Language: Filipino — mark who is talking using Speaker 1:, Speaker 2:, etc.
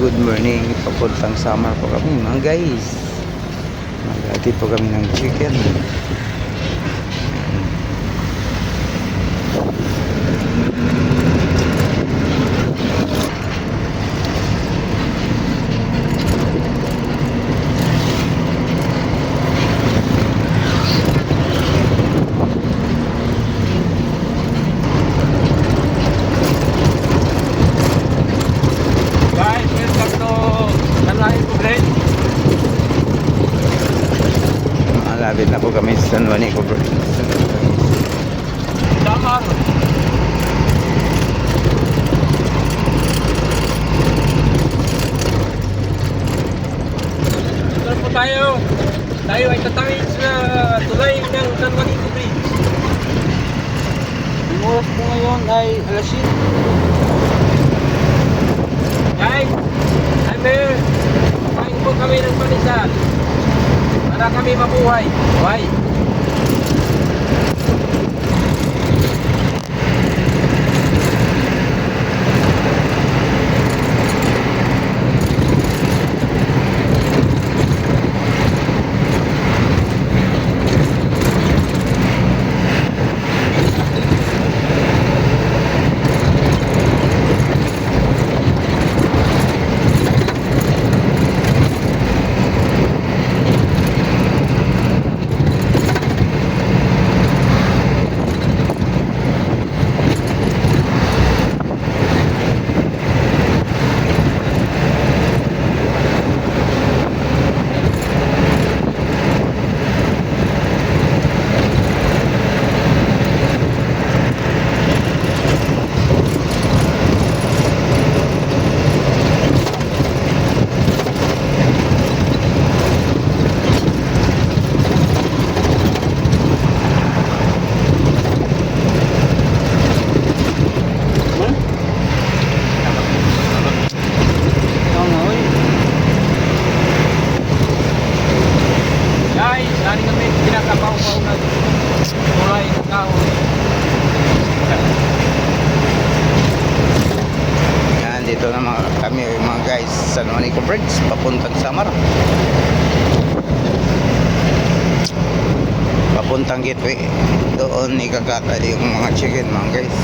Speaker 1: good morning. Papuntang Samar po kami mga guys. Maghatid po kami ng chicken.
Speaker 2: Guys, welcome to Sanlahin Public.
Speaker 1: Malapit na po kami sa San Juanico Bridge.
Speaker 2: Samar. Ito po tayo. Tayo ay tatawid sa tulay ng San Juanico Bridge. Ang oras po ngayon ay alas 7. Guys, I'm here. Kumain po kami ng panisan para kami mabuhay. Why? Guys, hari kami pinakabaw-baw na tulay ng kahoy.
Speaker 1: Yan, dito na kami mga guys sa San Juanico Bridge papuntang Samar. Papuntang Gateway. Doon ikakata yung mga chicken mga guys.